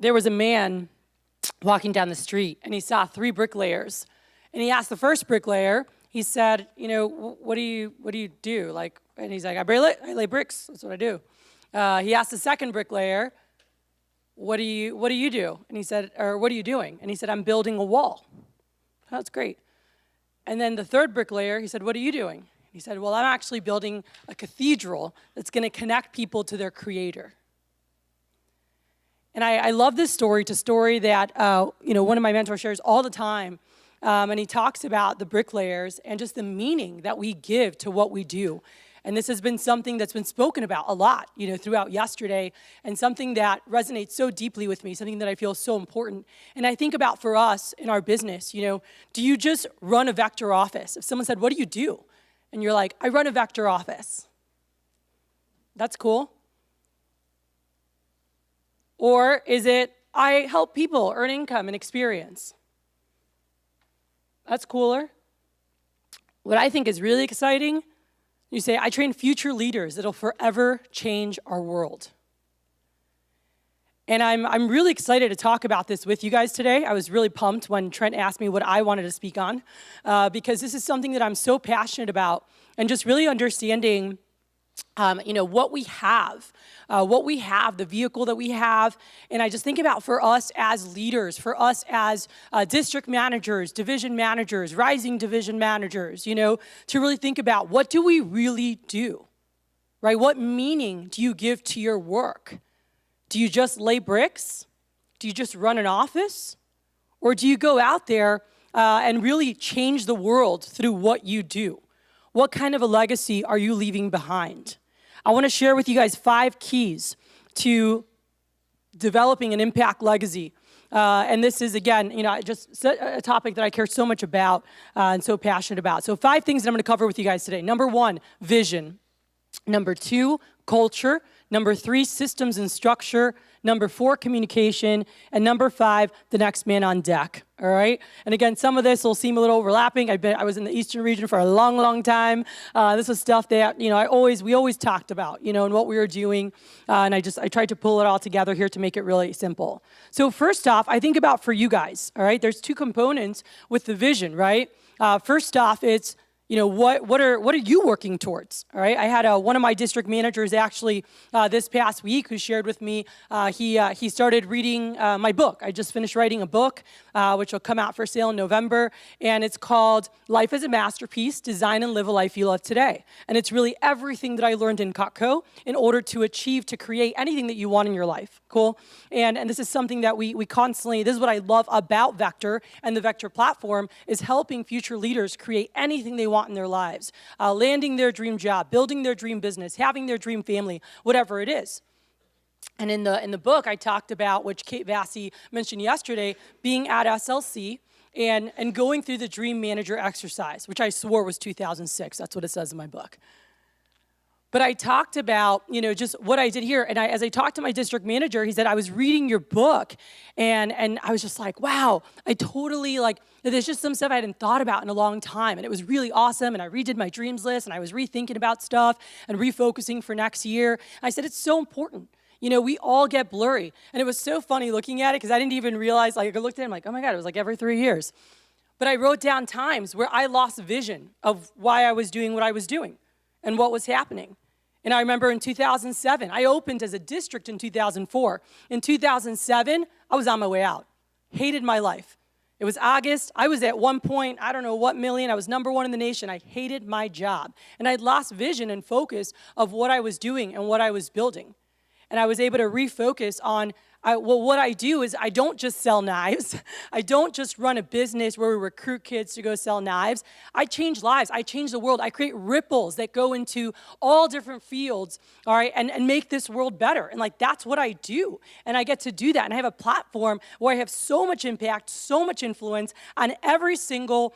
there was a man walking down the street, and he saw 3 bricklayers. And he asked the first bricklayer, he said, what do you do? And he's like, I lay bricks. That's what I do. He asked the second bricklayer, what do you do? And he said, or what are you doing? And he said, I'm building a wall. Oh, that's great. And then the third bricklayer, he said, what are you doing? He said, well, I'm actually building a cathedral that's going to connect people to their creator. And I love this story. It's a story that, one of my mentors shares all the time. And he talks about the bricklayers and just the meaning that we give to what we do. And this has been something that's been spoken about a lot, throughout yesterday, and something that resonates so deeply with me, something that I feel so important. And I think about for us in our business, do you just run a vector office? If someone said, what do you do? And you're like, I run a vector office. That's cool. Or is it, I help people earn income and experience? That's cooler. What I think is really exciting, you say, I train future leaders that'll forever change our world. And I'm really excited to talk about this with you guys today. I was really pumped when Trent asked me what I wanted to speak on, because this is something that I'm so passionate about, and just really understanding what we have, the vehicle that we have. And I just think about for us as leaders, for us as district managers, division managers, rising division managers, to really think about what do we really do, right? What meaning do you give to your work? Do you just lay bricks? Do you just run an office? Or do you go out there and really change the world through what you do? What kind of a legacy are you leaving behind? I want to share with you guys 5 keys to developing an impact legacy. And this is, again, just a topic that I care so much about and so passionate about. So 5 things that I'm going to cover with you guys today. Number 1, vision. Number 2, culture. Number 3, systems and structure. Number 4, communication. And number 5, the next man on deck. All right? And again, some of this will seem a little overlapping. I was in the Eastern region for a long, long time. This was stuff that, we always talked about, and what we were doing. And I tried to pull it all together here to make it really simple. So first off, I think about for you guys, all right? There's 2 components with the vision, right? First off, it's, what are you working towards? All right. I had one of my district managers actually this past week who shared with me. He started reading my book. I just finished writing a book, which will come out for sale in November, and it's called "Life is a Masterpiece: Design and Live a Life You Love Today." And it's really everything that I learned in Cutco in order to create anything that you want in your life. Cool. And this is something that we constantly. This is what I love about Vector and the Vector platform is helping future leaders create anything they want in their lives, landing their dream job, building their dream business, having their dream family, whatever it is. And in the book, I talked about, which Kate Vassy mentioned yesterday, being at SLC and going through the Dream Manager exercise, which I swore was 2006. That's what it says in my book. But I talked about, just what I did here. And as I talked to my district manager, he said, I was reading your book. And I was just like, wow, I totally there's just some stuff I hadn't thought about in a long time. And it was really awesome. And I redid my dreams list. And I was rethinking about stuff and refocusing for next year. I said, it's so important. We all get blurry. And it was so funny looking at it because I didn't even realize, I looked at it, I'm like, oh my God, it was every 3 years. But I wrote down times where I lost vision of why I was doing what I was doing and what was happening. And I remember in 2007, I opened as a district in 2004. In 2007, I was on my way out. Hated my life. It was August. I was at one point, I don't know what million. I was number 1 in the nation. I hated my job. And I'd lost vision and focus of what I was doing and what I was building. And I was able to refocus on, what I do is I don't just sell knives. I don't just run a business where we recruit kids to go sell knives. I change lives. I change the world. I create ripples that go into all different fields, all right, and make this world better. And that's what I do. And I get to do that. And I have a platform where I have so much impact, so much influence on every single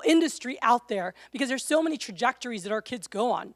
industry out there because there's so many trajectories that our kids go on.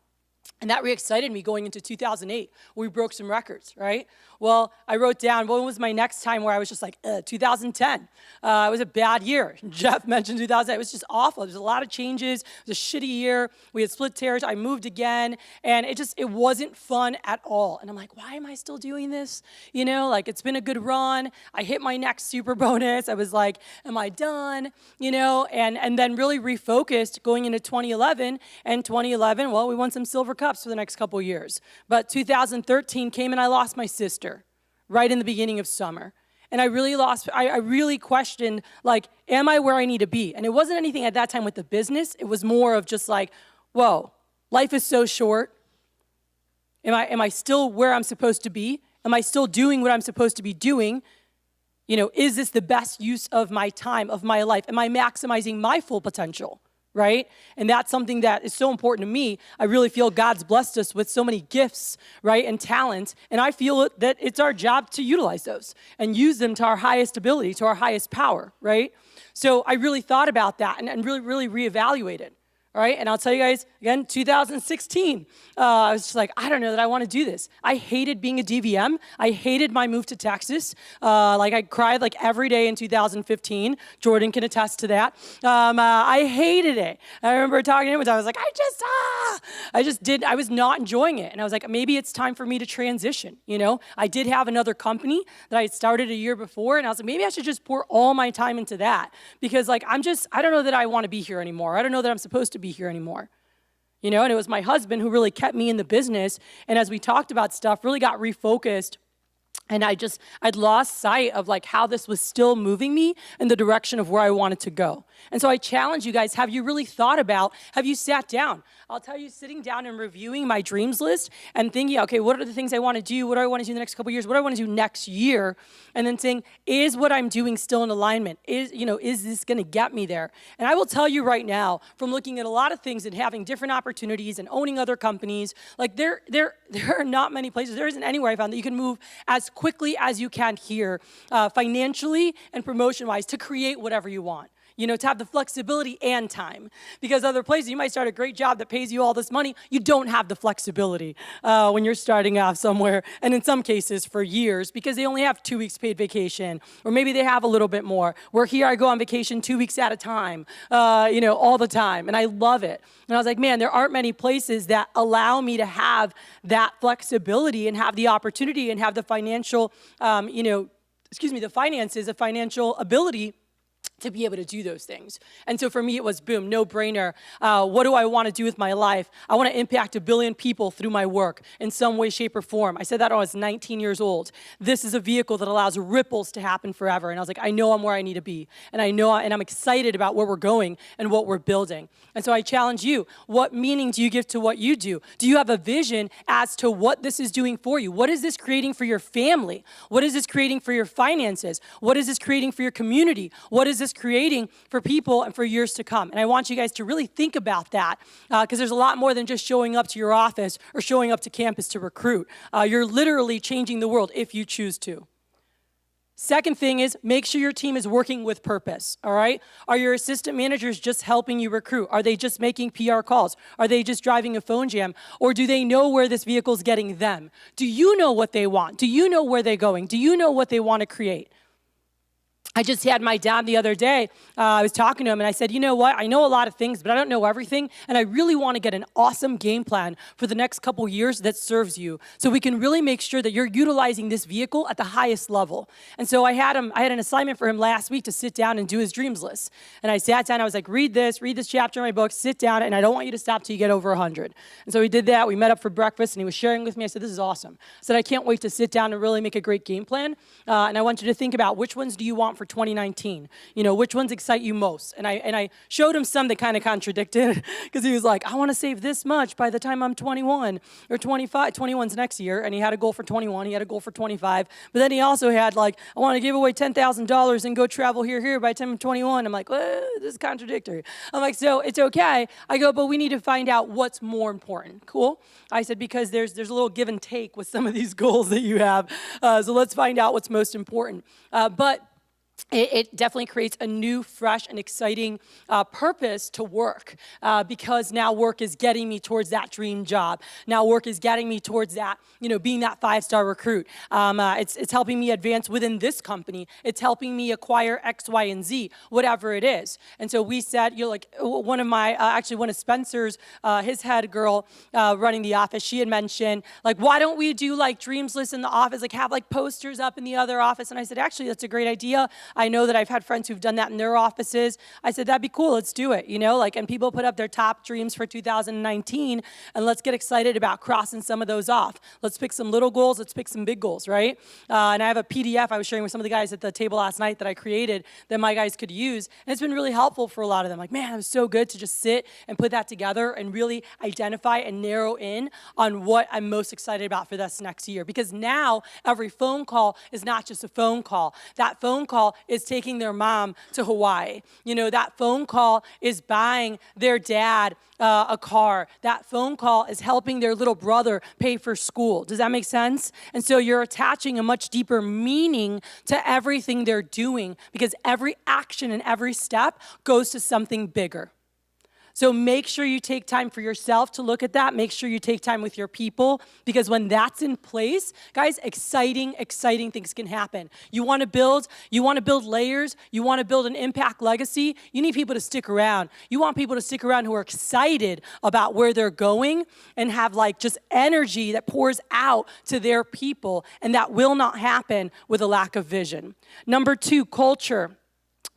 And that re-excited me going into 2008, where we broke some records, right? Well, I wrote down, when was my next time where I was just like, 2010. It was a bad year. Jeff mentioned 2008. It was just awful. There's a lot of changes. It was a shitty year. We had split territory. I moved again, and it wasn't fun at all. And I'm like, why am I still doing this? You know, like, it's been a good run. I hit my next super bonus. I was like, am I done? You know, and then really refocused going into 2011. And 2011, well, we won some silver cups for the next couple years. But 2013 came and I lost my sister right in the beginning of summer. And I really questioned, like, am I where I need to be? And it wasn't anything at that time with the business. It was more of just like, whoa, life is so short. Am I still where I'm supposed to be? Am I still doing what I'm supposed to be doing? You know, is this the best use of my time, of my life? Am I maximizing my full potential? Right? And that's something that is so important to me. I really feel God's blessed us with so many gifts, right, and talents, and I feel that it's our job to utilize those and use them to our highest ability, to our highest power, right? So I really thought about that and really reevaluated. All right, and I'll tell you guys, again, 2016, I was just like, I don't know that I want to do this. I hated being a DVM. I hated my move to Texas. Like, I cried like every day in 2015. Jordan can attest to that. I hated it. I remember talking to him, and I was like, I was not enjoying it. And I was like, maybe it's time for me to transition, you know? I did have another company that I had started a year before, and I was like, maybe I should just pour all my time into that. Because, like, I don't know that I want to be here anymore. I don't know that I'm supposed to be here anymore. You know, and it was my husband who really kept me in the business. And as we talked about stuff, really got refocused. And I'd lost sight of like how this was still moving me in the direction of where I wanted to go. And so I challenge you guys, have you really thought about, have you sat down? I'll tell you, sitting down and reviewing my dreams list and thinking, okay, what are the things I want to do? What do I want to do in the next couple of years? What do I want to do next year? And then saying, is what I'm doing still in alignment? Is this going to get me there? And I will tell you right now, from looking at a lot of things and having different opportunities and owning other companies, like there are not many places, there isn't anywhere I found that you can move as quickly as you can here, financially and promotion-wise, to create whatever you want. You know, to have the flexibility and time. Because other places, you might start a great job that pays you all this money. You don't have the flexibility when you're starting off somewhere, and in some cases for years, because they only have 2 weeks paid vacation, or maybe they have a little bit more. Where here I go on vacation 2 weeks at a time, all the time, and I love it. And I was like, man, there aren't many places that allow me to have that flexibility and have the opportunity and have the financial, the finances, the financial ability to be able to do those things. And so for me, it was boom, no brainer. What do I want to do with my life? I want to impact 1 billion people through my work in some way, shape, or form. I said that when I was 19 years old. This is a vehicle that allows ripples to happen forever. And I was like, I know I'm where I need to be. And I'm excited about where we're going and what we're building. And so I challenge you, what meaning do you give to what you do? Do you have a vision as to what this is doing for you? What is this creating for your family? What is this creating for your finances? What is this creating for your community? What is this creating for people and for years to come? And I want you guys to really think about that, because there's a lot more than just showing up to your office or showing up to campus to recruit. You're literally changing the world if you choose to. Second thing is, make sure your team is working with purpose, all right? Are your assistant managers just helping you recruit? Are they just making PR calls? Are they just driving a phone jam? Or do they know where this vehicle is getting them? Do you know what they want? Do you know where they're going? Do you know what they want to create? I just had my dad the other day. I was talking to him, and I said, you know what? I know a lot of things, but I don't know everything, and I really want to get an awesome game plan for the next couple years that serves you, so we can really make sure that you're utilizing this vehicle at the highest level. And so I had an assignment for him last week to sit down and do his dreams list. And I sat down. I was like, read this chapter in my book, sit down, and I don't want you to stop till you get over 100. And so he did that. We met up for breakfast, and he was sharing with me. I said, this is awesome. I said, I can't wait to sit down and really make a great game plan, and I want you to think about which ones do you want for 2019. You know, which ones excite you most? And I showed him some that kind of contradicted, because he was like, I want to save this much by the time I'm 21 or 25. 21's next year, and he had a goal for 21. He had a goal for 25. But then he also had like, I want to give away $10,000 and go travel here by the time I'm 21. I'm like, well, this is contradictory. I'm like, so it's okay. I go, but we need to find out what's more important. Cool? I said, because there's a little give and take with some of these goals that you have. So let's find out what's most important. But it definitely creates a new, fresh, and exciting purpose to work because now work is getting me towards that dream job. Now work is getting me towards that, being that 5-star recruit. It's helping me advance within this company. It's helping me acquire X, Y, and Z, whatever it is. And so we said, one of Spencer's, his head girl running the office, she had mentioned, why don't we do dreams lists in the office, have posters up in the other office? And I said, actually, that's a great idea. I know that I've had friends who've done that in their offices. I said, that'd be cool, let's do it, and people put up their top dreams for 2019, and let's get excited about crossing some of those off. Let's pick some little goals, let's pick some big goals, right? And I have a PDF I was sharing with some of the guys at the table last night that I created that my guys could use, and it's been really helpful for a lot of them. Man, it was so good to just sit and put that together and really identify and narrow in on what I'm most excited about for this next year, because now every phone call is not just a phone call. That phone call is taking their mom to Hawaii. That phone call is buying their dad a car. That phone call is helping their little brother pay for school. Does that make sense? And so you're attaching a much deeper meaning to everything they're doing because every action and every step goes to something bigger. So make sure you take time for yourself to look at that. Make sure you take time with your people, because when that's in place, guys, exciting things can happen. You want to build layers, you want to build an impact legacy, you need people to stick around. You want people to stick around who are excited about where they're going and have just energy that pours out to their people, and that will not happen with a lack of vision. Number 2, culture.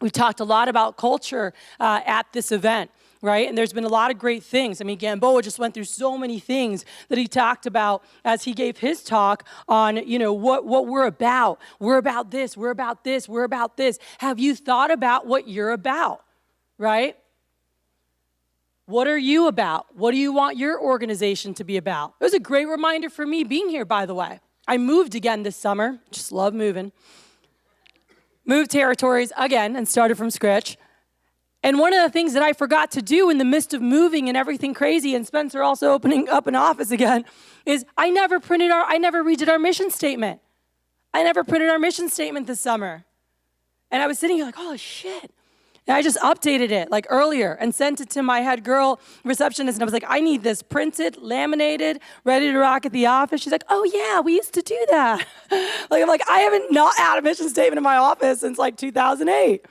We've talked a lot about culture at this event. Right? And there's been a lot of great things. Gamboa just went through so many things that he talked about as he gave his talk on, what we're about. We're about this, we're about this, we're about this. Have you thought about what you're about? Right? What are you about? What do you want your organization to be about? It was a great reminder for me being here, by the way. I moved again this summer. Just love moving. Moved territories again and started from scratch. And one of the things that I forgot to do in the midst of moving and everything crazy, and Spencer also opening up an office again, is I never redid our mission statement. I never printed our mission statement this summer. And I was sitting here oh shit. And I just updated it earlier and sent it to my head girl receptionist. And I was I need this printed, laminated, ready to rock at the office. She's oh yeah, we used to do that. I haven't not had a mission statement in my office since 2008.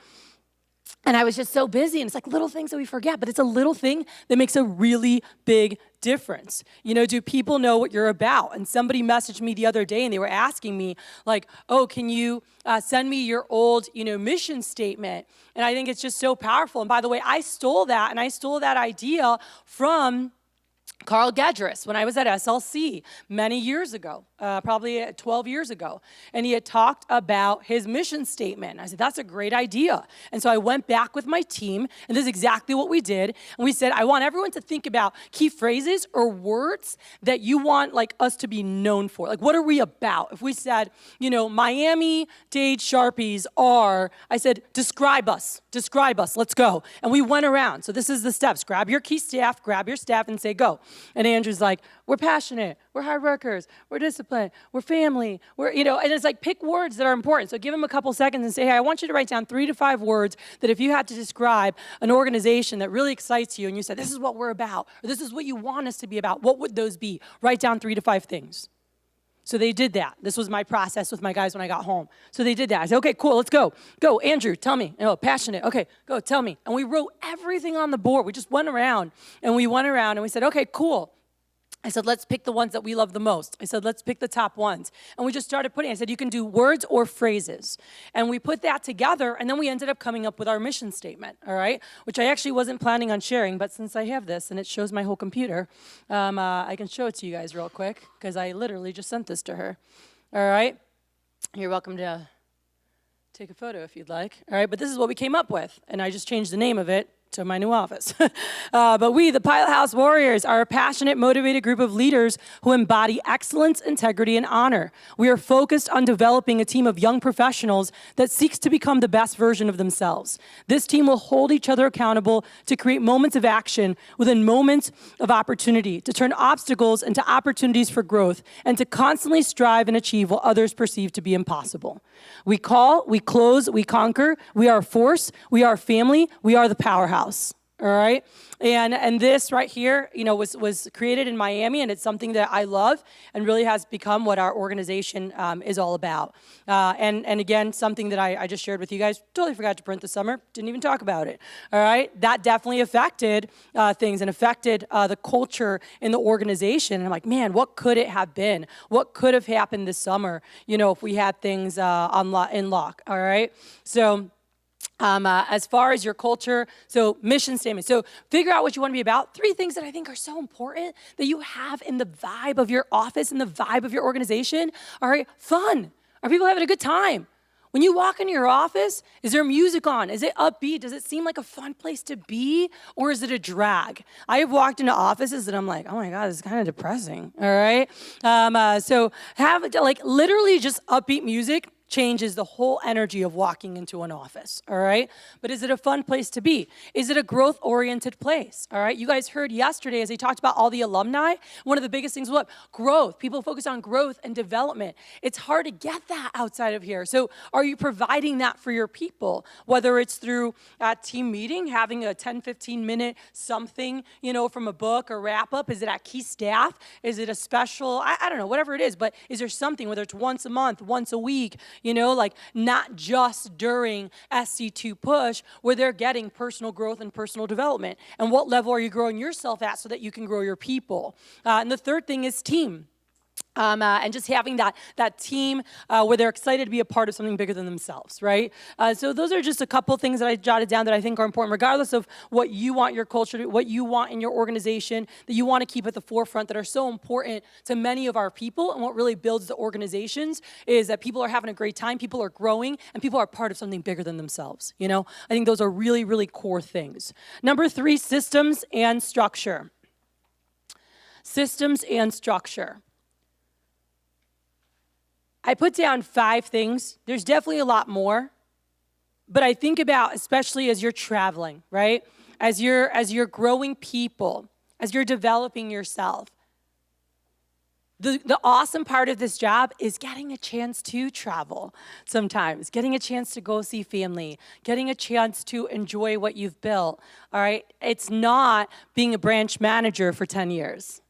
And I was just so busy, and it's little things that we forget, but it's a little thing that makes a really big difference. Do people know what you're about? And somebody messaged me the other day, and they were asking me, oh, can you send me your old, mission statement? And I think it's just so powerful. And by the way, I stole that idea from Carl Gedris when I was at SLC many years ago, probably 12 years ago. And he had talked about his mission statement. I said, that's a great idea. And so I went back with my team, and this is exactly what we did. And we said, I want everyone to think about key phrases or words that you want us to be known for. What are we about? If we said, Miami-Dade Sharpies are, I said, describe us, let's go. And we went around. So this is the steps. Grab your key staff, grab your staff, and say, go. And Andrew's we're passionate, we're hard workers, we're disciplined, we're family, and it's pick words that are important. So give him a couple seconds and say, hey, I want you to write down 3 to 5 words that if you had to describe an organization that really excites you and you said, this is what we're about, or this is what you want us to be about, what would those be? Write down 3 to 5 things. So they did that. This was my process with my guys when I got home. So they did that. I said, okay, cool, let's go. Go, Andrew, tell me. Passionate. Okay, go, tell me. And we wrote everything on the board. We just went around, and we said, okay, cool. I said, let's pick the ones that we love the most. I said, let's pick the top ones. And we just started I said, you can do words or phrases. And we put that together, and then we ended up coming up with our mission statement, all right? Which I actually wasn't planning on sharing, but since I have this, and it shows my whole computer, I can show it to you guys real quick, because I literally just sent this to her, all right? You're welcome to take a photo if you'd like, all right? But this is what we came up with, and I just changed the name of it to my new office. But we, the Pilot House Warriors, are a passionate, motivated group of leaders who embody excellence, integrity, and honor. We are focused on developing a team of young professionals that seeks to become the best version of themselves. This team will hold each other accountable to create moments of action within moments of opportunity, to turn obstacles into opportunities for growth, and to constantly strive and achieve what others perceive to be impossible. We call, we close, we conquer. We are a force. We are a family. We are the powerhouse. All right, and this right here, was created in Miami, and it's something that I love, and really has become what our organization is all about. And again, something that I just shared with you guys. Totally forgot to print this summer. Didn't even talk about it. All right, that definitely affected things and affected the culture in the organization. And I'm like, man, what could it have been? What could have happened this summer? If we had things in lock. All right, so. As far as your culture, so mission statement. So figure out what you want to be about. 3 things that I think are so important that you have in the vibe of your office, in the vibe of your organization. All right, fun. Are people having a good time? When you walk into your office, is there music on? Is it upbeat? Does it seem like a fun place to be? Or is it a drag? I have walked into offices and I'm like, oh my God, this is kind of depressing, all right? So have literally just upbeat music changes the whole energy of walking into an office, all right? But is it a fun place to be? Is it a growth-oriented place, all right? You guys heard yesterday as they talked about all the alumni, one of the biggest things was what? Growth. People focus on growth and development. It's hard to get that outside of here. So are you providing that for your people? Whether it's through a team meeting, having a 10, 15-minute something, from a book or wrap-up? Is it at key staff? Is it a special, I don't know, whatever it is, but is there something, whether it's once a month, once a week, not just during SC2 push where they're getting personal growth and personal development. And what level are you growing yourself at so that you can grow your people? And the third thing is team. And just having that team where they're excited to be a part of something bigger than themselves, right? So those are just a couple things that I jotted down that I think are important, regardless of what you want your culture to, what you want in your organization, that you want to keep at the forefront, that are so important to many of our people. And what really builds the organizations is that people are having a great time, people are growing, and people are part of something bigger than themselves. I think those are really, really core things. Number 3, systems and structure. Systems and structure. I put down 5 things. There's definitely a lot more, but I think about, especially as you're traveling, right? As you're growing people, as you're developing yourself. The awesome part of this job is getting a chance to travel sometimes, getting a chance to go see family, getting a chance to enjoy what you've built, all right? It's not being a branch manager for 10 years.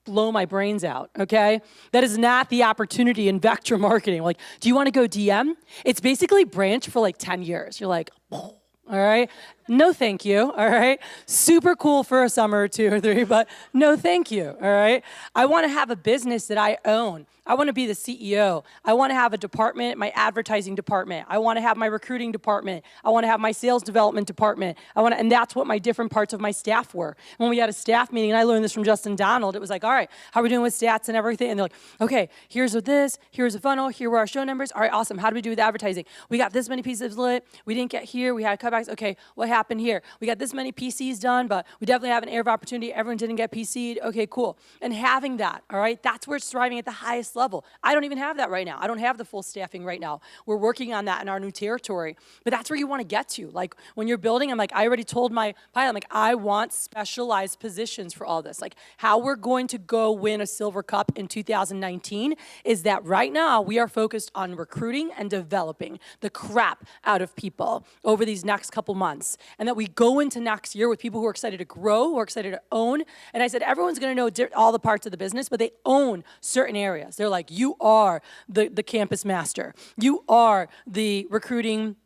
Blow my brains out, okay? That is not the opportunity in vector marketing. Like, do you want to go DM? It's basically branch for 10 years. You're like, oh, all right? No, thank you, all right? Super cool for a summer or 2 or 3, but no, thank you, all right? I want to have a business that I own. I want to be the CEO. I want to have a department, my advertising department. I want to have my recruiting department. I want to have my sales development department. And that's what my different parts of my staff were. When we had a staff meeting, and I learned this from Justin Donald, it was like, all right, how are we doing with stats and everything? And they're like, okay, here's with this, here's a funnel, here were our show numbers. All right, awesome. How do we do with advertising? We got this many pieces lit. We didn't get here. We had cutbacks. Okay, what happened here? We got this many PCs done, but we definitely have an area of opportunity. Everyone didn't get PC'd. Okay, cool. And having that, all right, that's where it's thriving at the highest level. I don't even have that right now. I don't have the full staffing right now. We're working on that in our new territory. But that's where you want to get to. Like when you're building, I'm like, I already told my pilot, I'm like, I want specialized positions for all this. Like how we're going to go win a silver cup in 2019 is that right now we are focused on recruiting and developing the crap out of people over these next couple months. And that we go into next year with people who are excited to grow, who are excited to own. And I said, everyone's going to know all the parts of the business, but they own certain areas. They're like, you are the campus master. You are the recruiting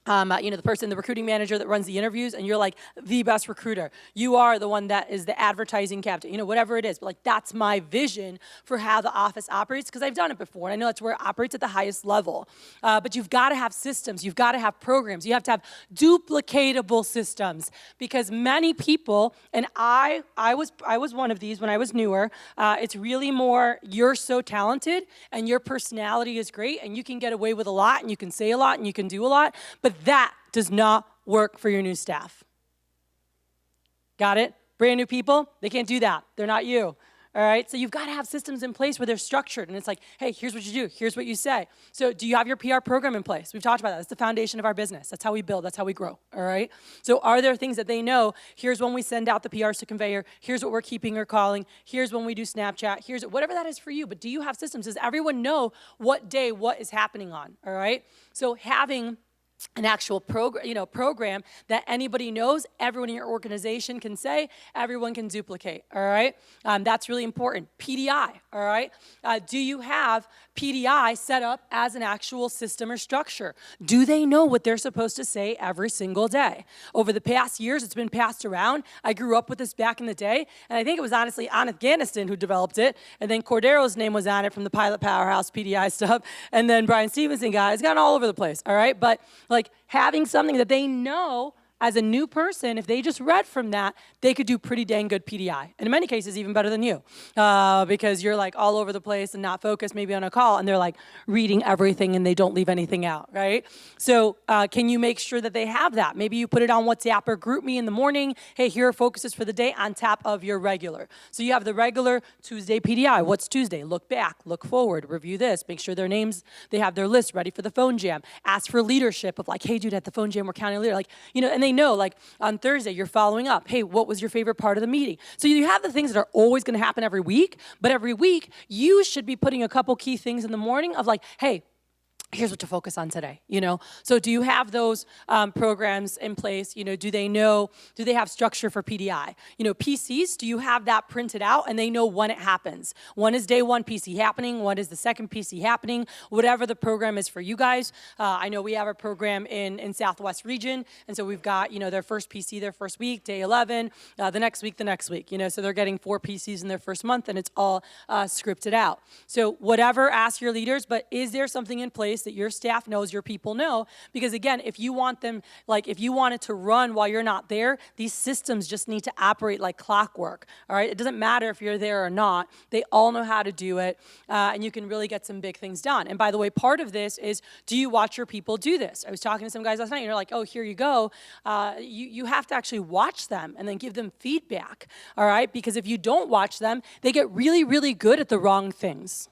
the recruiting manager that runs the interviews, and you're like the best recruiter. You are the one that is the advertising captain, whatever it is. But like that's my vision for how the office operates because I've done it before, and I know that's where it operates at the highest level. But you've got to have systems. You've got to have programs. You have to have duplicatable systems because many people, and I was one of these when I was newer. It's really more you're so talented and your personality is great and you can get away with a lot and you can say a lot and you can do a lot. But that does not work for your new staff. Got it? Brand new people, they can't do that. They're not you. All right, so you've got to have systems in place where they're structured, and it's like, hey, here's what you do, here's what you say. So do you have your PR program in place? We've talked about that. That's the foundation of our business. That's how we build. That's how we grow, all right? So are there things that they know? Here's when we send out the PRs to conveyor. Here's what we're keeping or calling. Here's when we do Snapchat. Here's whatever that is for you, but do you have systems? Does everyone know what day what is happening on, all right? So having an actual program that anybody knows, everyone in your organization can say, everyone can duplicate, all right? That's really important. PDI, all right? Do you have PDI set up as an actual system or structure? Do they know what they're supposed to say every single day? Over the past years, it's been passed around. I grew up with this back in the day, and I think it was honestly Afghanistan who developed it, and then Cordero's name was on it from the Pilot Powerhouse PDI stuff, and then Brian Stevenson got it. It's gotten all over the place, all right? But like having something that they know as a new person, if they just read from that, they could do pretty dang good PDI. And in many cases, even better than you. Because you're like all over the place and not focused maybe on a call, and they're like reading everything and they don't leave anything out, right? So can you make sure that they have that? Maybe you put it on WhatsApp or group me in the morning. Hey, here are focuses for the day on top of your regular. So you have the regular Tuesday PDI. What's Tuesday? Look back, look forward, review this, make sure their names, they have their list ready for the phone jam. Ask for leadership of like, hey, dude, at the phone jam, we're counting leader. Like, you know, and they know, like on Thursday, you're following up. Hey, what was your favorite part of the meeting? So you have the things that are always going to happen every week, but every week you should be putting a couple key things in the morning of like, hey, here's what to focus on today, you know? So do you have those programs in place? You know, do they have structure for PDI? You know, PCs, do you have that printed out and they know when it happens? When is day one PC happening? When is the second PC happening? Whatever the program is for you guys. I know we have a program in Southwest region, and so we've got, you know, their first PC their first week, day 11, the next week, you know, so they're getting 4 PCs in their first month, and it's all scripted out. So whatever, ask your leaders, but is there something in place that your staff knows, your people know? Because again, if you want them, like if you want it to run while you're not there, these systems just need to operate like clockwork, all right? It doesn't matter if you're there or not. They all know how to do it, and you can really get some big things done. And by the way, part of this is, do you watch your people do this? I was talking to some guys last night, and you're like, oh, here you go. You have to actually watch them and then give them feedback, all right? Because if you don't watch them, they get really, really good at the wrong things.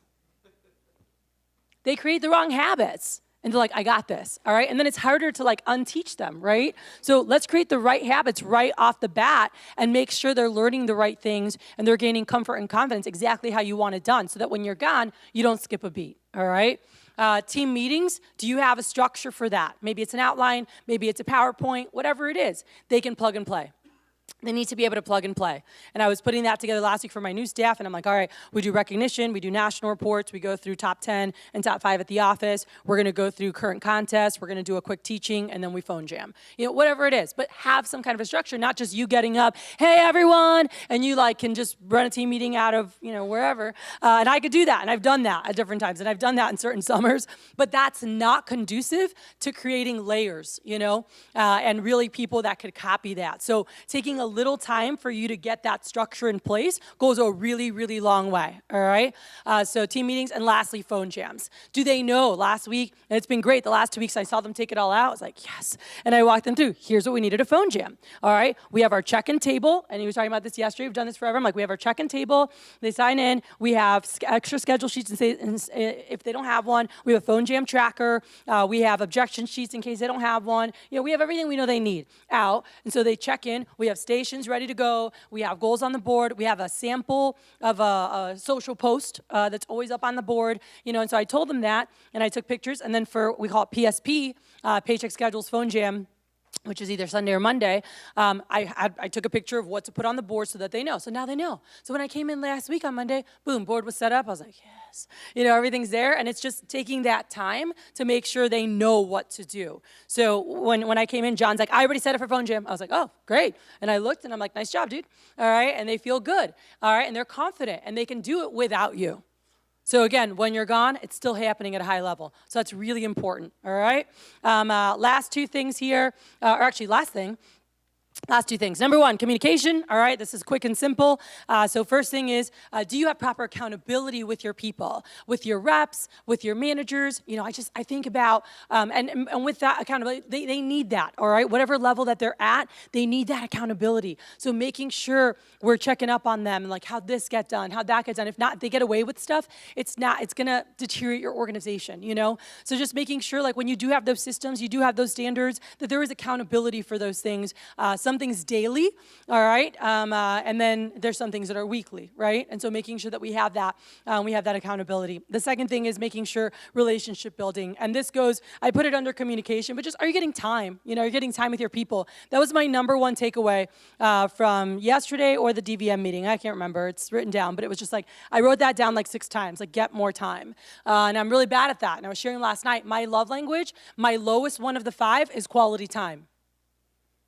They create the wrong habits, and they're like, I got this, all right? And then it's harder to like unteach them, right? So let's create the right habits right off the bat and make sure they're learning the right things and they're gaining comfort and confidence exactly how you want it done, so that when you're gone, you don't skip a beat, all right? Team meetings, do you have a structure for that? Maybe it's an outline, maybe it's a PowerPoint, whatever it is, they can plug and play. They need to be able to plug and play. And I was putting that together last week for my new staff, and I'm like, all right, we do recognition, we do national reports, we go through top 10 and top 5 at the office, we're gonna go through current contests, we're gonna do a quick teaching, and then we phone jam. You know, whatever it is, but have some kind of a structure, not just you getting up, hey everyone, and you like can just run a team meeting out of, you know, wherever. And I could do that, and I've done that at different times, and I've done that in certain summers, but that's not conducive to creating layers, you know, and really people that could copy that. So taking a little time for you to get that structure in place goes a really, really long way, all right? So team meetings, and lastly, phone jams. Do they know? Last week, and it's been great, the last 2 weeks I saw them take it all out. I was like, yes. And I walked them through, here's what we needed, a phone jam, all right? We have our check-in table, and he was talking about this yesterday, we've done this forever. I'm like, we have our check-in table, they sign in, we have extra schedule sheets, and if they don't have one, we have a phone jam tracker, we have objection sheets in case they don't have one. You know, we have everything we know they need out, and so they check in, we have stations ready to go. We have goals on the board. We have a sample of a social post that's always up on the board, you know, and so I told them that, and I took pictures, and then for, we call it PSP, Paycheck Schedules Phone Jam, which is either Sunday or Monday, I took a picture of what to put on the board so that they know. So now they know. So when I came in last week on Monday, boom, board was set up. I was like, yes. You know, everything's there. And it's just taking that time to make sure they know what to do. So when I came in, John's like, I already set up for phone jam. I was like, oh, great. And I looked and I'm like, nice job, dude. All right. And they feel good. All right. And they're confident and they can do it without you. So again, when you're gone, it's still happening at a high level. So that's really important, all right? Last 2 things here, or actually last thing, Last two things. Number one, communication. All right, this is quick and simple. So first thing is, do you have proper accountability with your people, with your reps, with your managers? You know, I think about, and with that accountability, they need that, all right? Whatever level that they're at, they need that accountability. So making sure we're checking up on them, like how'd this get done, how'd that get done. If not, if they get away with stuff, it's gonna deteriorate your organization, you know? So just making sure, like when you do have those systems, you do have those standards, that there is accountability for those things. Some things daily, all right, and then there's some things that are weekly, right? And so making sure that we have that accountability. The second thing is making sure relationship building, and this goes, I put it under communication, but just are you getting time? You know, are you getting time with your people? That was my number one takeaway from yesterday or the DVM meeting. I can't remember, it's written down, but it was just like, I wrote that down like 6 times, like get more time. And I'm really bad at that. And I was sharing last night, my love language, my lowest one of the 5 is quality time.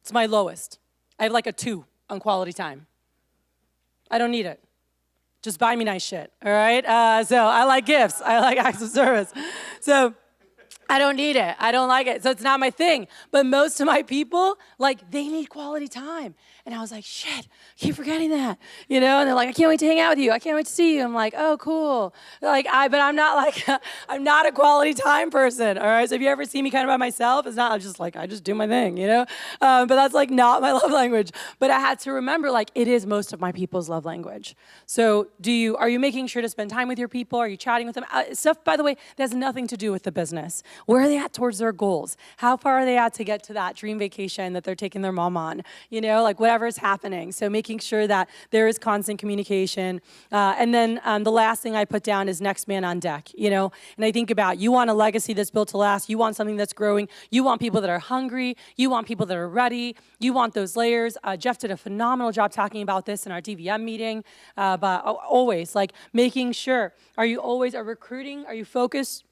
It's my lowest. I have like a 2 on quality time. I don't need it. Just buy me nice shit, all right? So I like gifts. I like acts of service. So I don't need it. I don't like it. So it's not my thing. But most of my people, like, they need quality time. And I was like, shit, I keep forgetting that. You know, and they're like, I can't wait to hang out with you. I can't wait to see you. I'm like, oh, cool. Like, but I'm not like, I'm not a quality time person, all right? So if you ever see me kind of by myself, it's not, I'm just like, I just do my thing, you know? But that's like not my love language. But I had to remember, like, it is most of my people's love language. So are you making sure to spend time with your people? Are you chatting with them? Stuff, by the way, that has nothing to do with the business. Where are they at towards their goals? How far are they at to get to that dream vacation that they're taking their mom on? You know, like whatever is happening. So making sure that there is constant communication. And then the last thing I put down is next man on deck, you know? And I think about, you want a legacy that's built to last. You want something that's growing. You want people that are hungry. You want people that are ready. You want those layers. Jeff did a phenomenal job talking about this in our DVM meeting. But always, like making sure, are you recruiting? Are you focused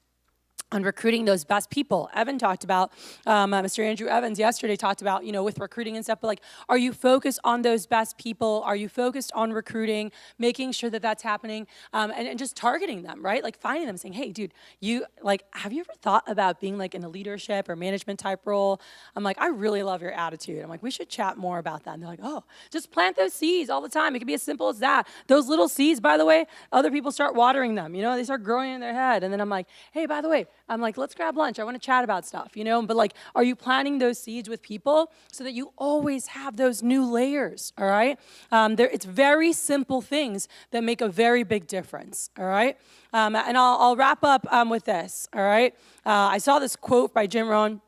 on recruiting those best people? Evan talked about, Mr. Andrew Evans yesterday talked about, you know, with recruiting and stuff, but like, are you focused on those best people? Are you focused on recruiting, making sure that that's happening, and just targeting them, right? Like finding them, saying, hey, dude, have you ever thought about being like in a leadership or management type role? I'm like, I really love your attitude. I'm like, we should chat more about that. And they're like, oh, just plant those seeds all the time. It can be as simple as that. Those little seeds, by the way, other people start watering them, you know, they start growing in their head. And then I'm like, hey, by the way, I'm like, let's grab lunch. I want to chat about stuff, you know? But like, are you planting those seeds with people so that you always have those new layers, all right? It's very simple things that make a very big difference, all right? And I'll wrap up with this, all right? I saw this quote by Jim Rohn,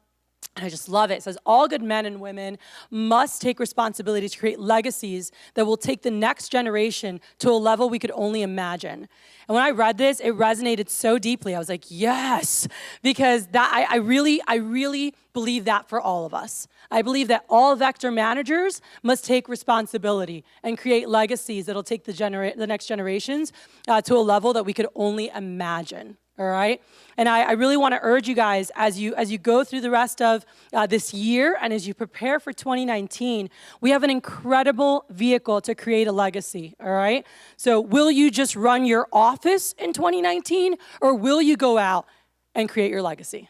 and I just love it. It says, all good men and women must take responsibility to create legacies that will take the next generation to a level we could only imagine. And when I read this, it resonated so deeply. I was like, yes, because that I really believe that for all of us. I believe that all vector managers must take responsibility and create legacies that'll take the next generations to a level that we could only imagine. All right? And I really want to urge you guys, as you go through the rest of this year and as you prepare for 2019, we have an incredible vehicle to create a legacy, all right? So will you just run your office in 2019, or will you go out and create your legacy?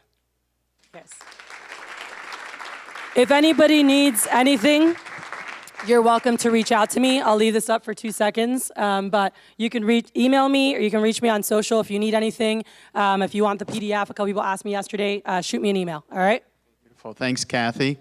Yes. If anybody needs anything, you're welcome to reach out to me. I'll leave this up for 2 seconds, but you can email me, or you can reach me on social if you need anything. If you want the PDF, a couple people asked me yesterday, shoot me an email, all right? Beautiful. Thanks, Cathy.